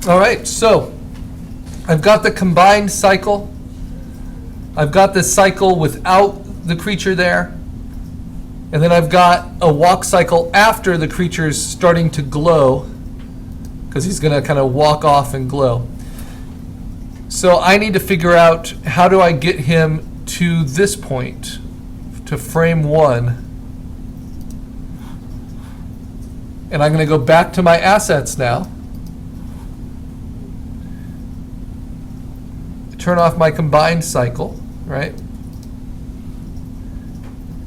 All right, so I've got the combined cycle. I've got this cycle without the creature there. And then I've got a walk cycle after the creature's starting to glow, because he's going to kind of walk off and glow. So I need to figure out, how do I get him to this point, to frame 1. And I'm going to go back to my assets now. Turn off my combined cycle, right?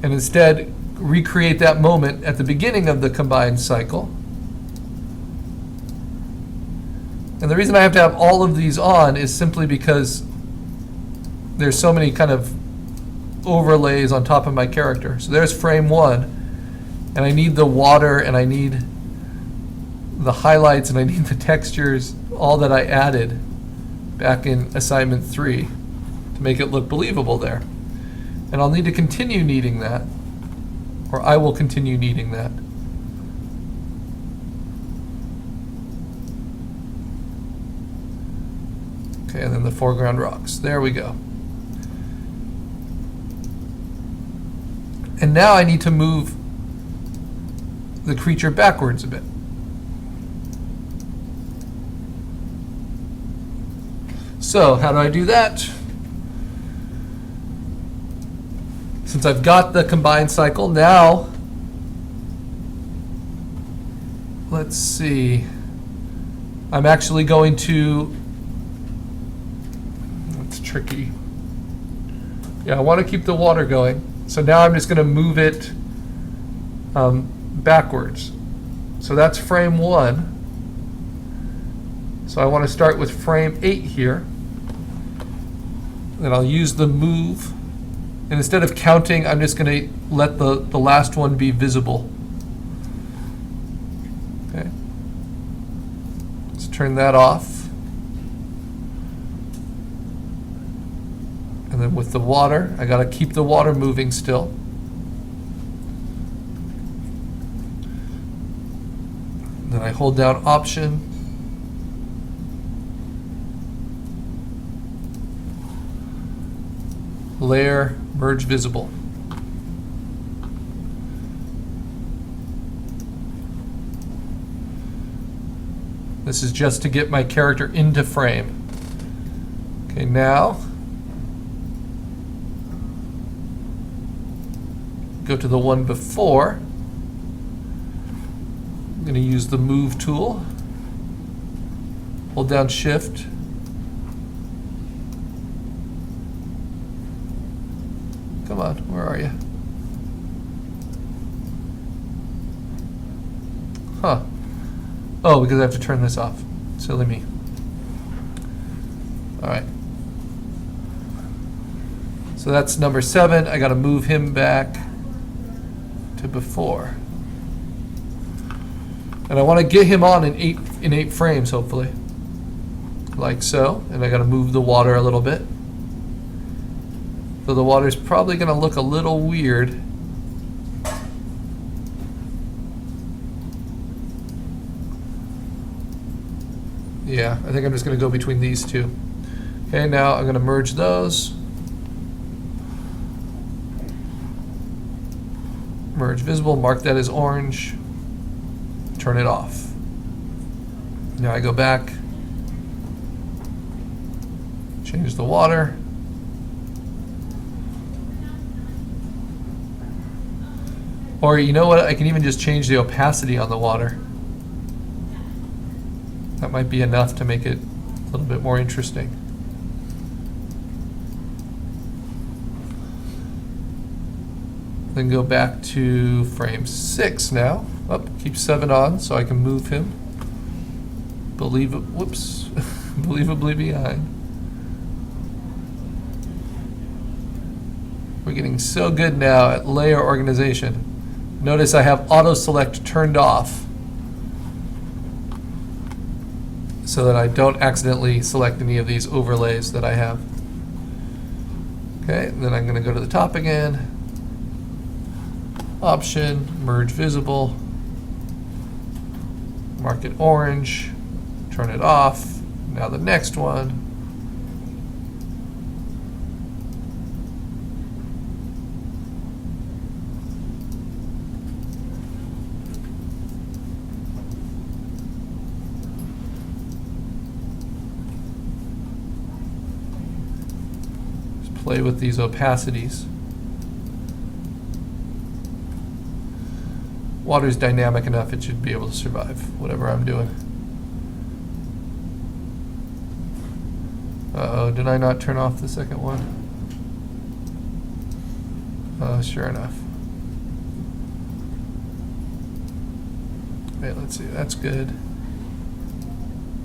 And instead recreate that moment at the beginning of the combined cycle. And the reason I have to have all of these on is simply because there's so many kind of overlays on top of my character. So there's frame 1, and I need the water, and I need the highlights, and I need the textures, all that I added back in assignment 3 to make it look believable there. And I'll need to continue needing that, or I will continue needing that. Okay, and then the foreground rocks. There we go. And now I need to move the creature backwards a bit. So how do I do that? Since I've got the combined cycle, now let's see. I'm actually going to, that's tricky. Yeah, I want to keep the water going. So now I'm just going to move it backwards. So that's frame 1. So I want to start with frame 8 here. Then I'll use the move. And instead of counting, I'm just going to let the last one be visible. Okay. Let's turn that off. And then with the water, I got to keep the water moving still. Then I hold down Option. Layer, merge visible. This is just to get my character into frame. Okay, now go to the one before. I'm going to use the move tool. Hold down Shift. Come on, where are you? Huh. Oh, because I have to turn this off. Silly me. All right. So that's number 7. I got to move him back to before. And I want to get him on in 8 frames, hopefully. Like so. And I got to move the water a little bit. So the water's probably going to look a little weird. Yeah, I think I'm just going to go between these two. Okay, now I'm going to merge those. Merge visible, mark that as orange. Turn it off. Now I go back. Change the water. Or you know what, I can even just change the opacity on the water. That might be enough to make it a little bit more interesting. Then go back to frame 6 now. Oh, keep 7 on so I can move him. Whoops, believably behind. We're getting so good now at layer organization. Notice I have auto select turned off so that I don't accidentally select any of these overlays that I have. Okay, then I'm going to go to the top again. Option, merge visible, mark it orange, Turn it off. Now the next one. Just play with these opacities. Water's dynamic enough, it should be able to survive whatever I'm doing. Uh-oh, did I not turn off the second one? Oh, sure enough. Wait, let's see, that's good.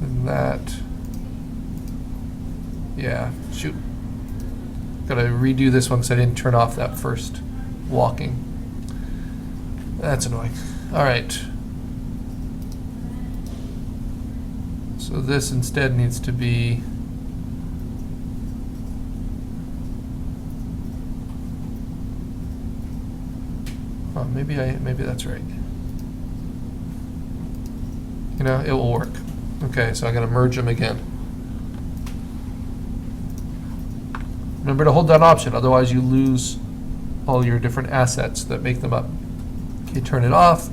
And that, yeah, shoot. Gotta redo this one because I didn't turn off that first walking. That's annoying. All right. So this instead needs to be maybe that's right. You know, it will work. Okay, so I'm gonna merge them again. Remember to hold that option, otherwise you lose all your different assets that make them up. Okay, turn it off.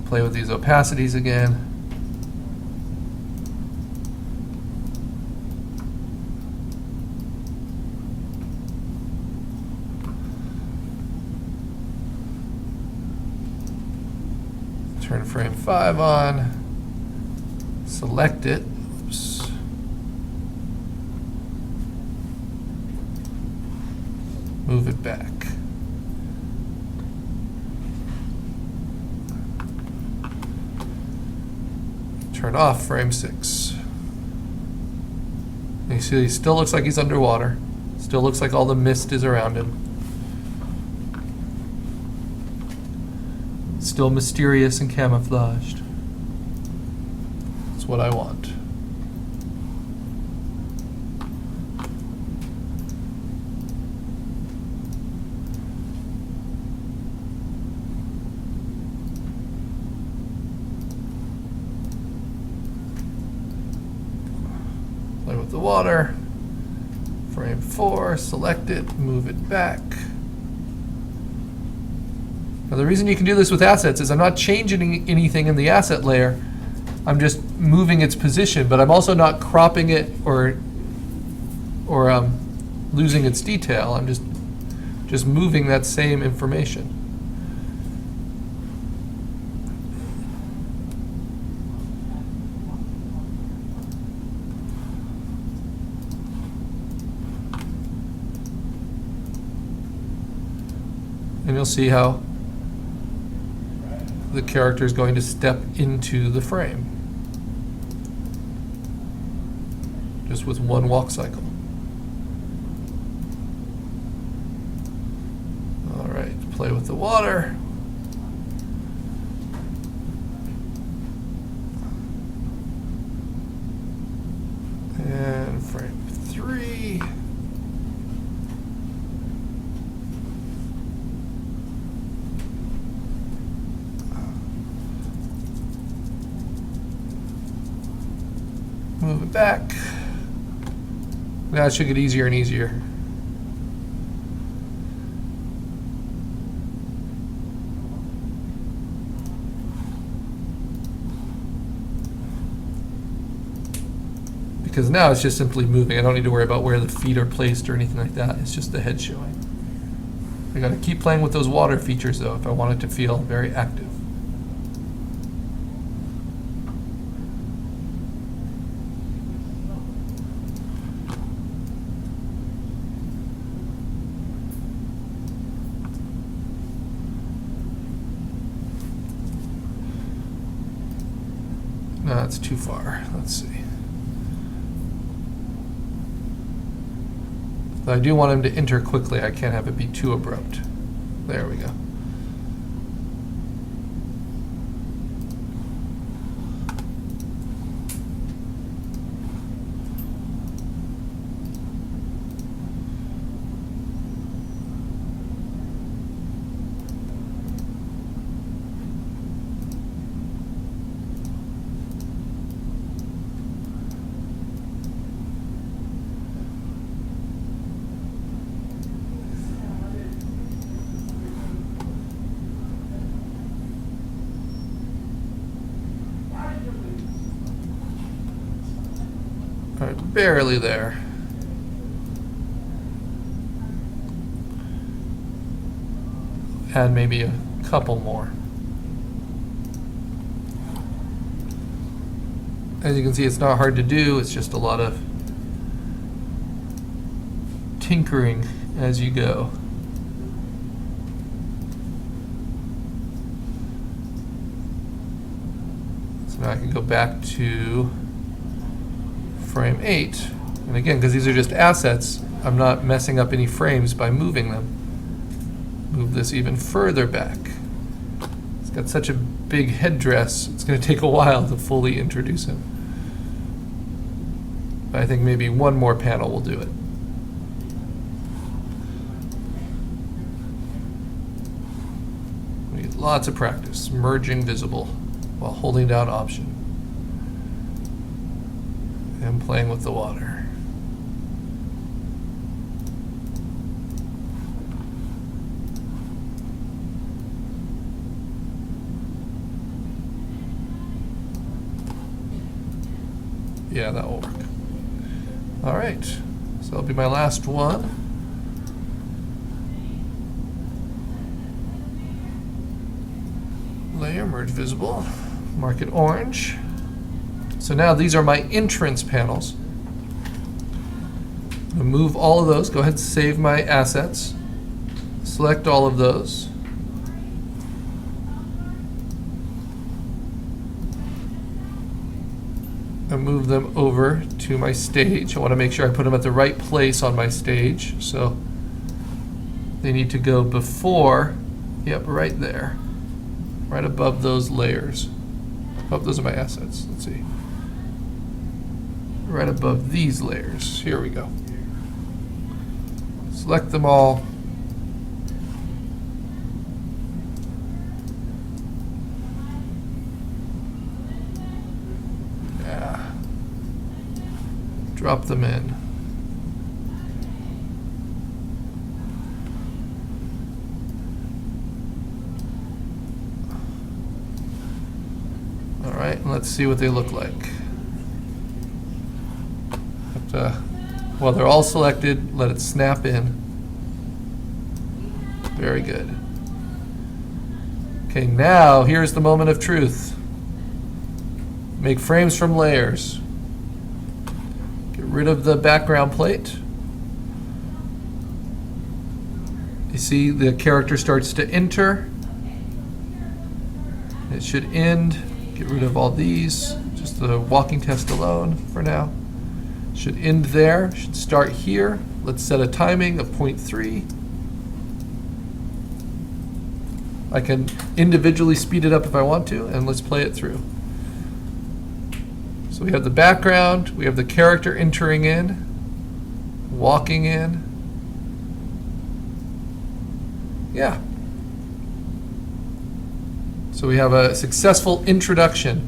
Play with these opacities again. Turn frame 5 on, select it, oops. Move it back. Turn off frame 6. And you see he still looks like he's underwater, still looks like all the mist is around him. Still mysterious and camouflaged. That's what I want. Play with the water. Frame 4, select it, move it back. Now the reason you can do this with assets is I'm not changing anything in the asset layer. I'm just moving its position, but I'm also not cropping it or losing its detail. I'm just moving that same information. And you'll see how the character is going to step into the frame just with one walk cycle. All right, play with the water. And frame 3. Move it back. Now it should get easier and easier. Because now it's just simply moving. I don't need to worry about where the feet are placed or anything like that. It's just the head showing. I gotta keep playing with those water features though if I want it to feel very active. No, that's too far. Let's see. I do want him to enter quickly. I can't have it be too abrupt. There we go. All right, barely there. Add maybe a couple more. As you can see, it's not hard to do. It's just a lot of tinkering as you go. So now I can go back to frame 8. And again, because these are just assets, I'm not messing up any frames by moving them. Move this even further back. It's got such a big headdress, it's going to take a while to fully introduce him. But I think maybe one more panel will do it. We need lots of practice merging visible while holding down Option and playing with the water. Yeah, that will work. All right, so that'll be my last one. Layer, merge visible, mark it orange. So now these are my entrance panels. I'm gonna move all of those, go ahead and save my assets. Select all of those. And move them over to my stage. I want to make sure I put them at the right place on my stage. So they need to go before, yep, right there. Right above those layers. Oh, those are my assets. Let's see. Right above these layers. Here we go. Select them all. Drop them in. All right, and let's see what they look like. While they're all selected, let it snap in. Very good. Okay, now here's the moment of truth. Make frames from layers. Rid of the background plate. You see the character starts to enter. It should end. Get rid of all these. Just the walking test alone for now. Should end there. Should start here. Let's set a timing of 0.3. I can individually speed it up if I want to, and let's play it through. So we have the background, we have the character entering in, walking in. Yeah. So we have a successful introduction.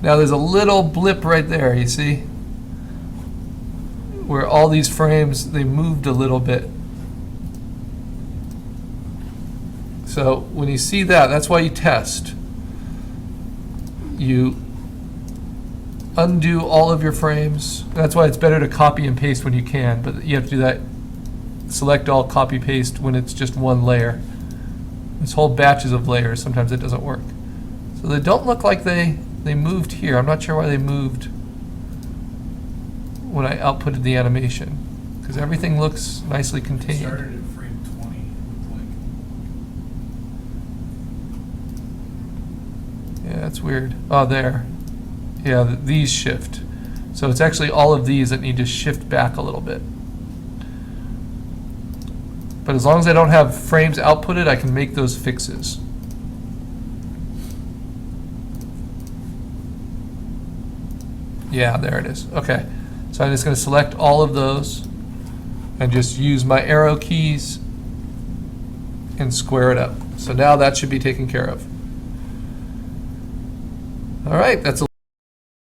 Now there's a little blip right there, you see? Where all these frames, they moved a little bit. So when you see that, that's why you test. You undo all of your frames. That's why it's better to copy and paste when you can, but you have to do that. Select all, copy paste when it's just one layer. This whole batches of layers, sometimes it doesn't work. So they don't look like they moved here. I'm not sure why they moved when I outputted the animation, because everything looks nicely contained. Started at frame 20, Yeah, that's weird. Oh, there. Yeah, these shift. So it's actually all of these that need to shift back a little bit. But as long as I don't have frames outputted, I can make those fixes. Yeah, there it is. Okay. So I'm just going to select all of those and just use my arrow keys and square it up. So now that should be taken care of. All right, that's a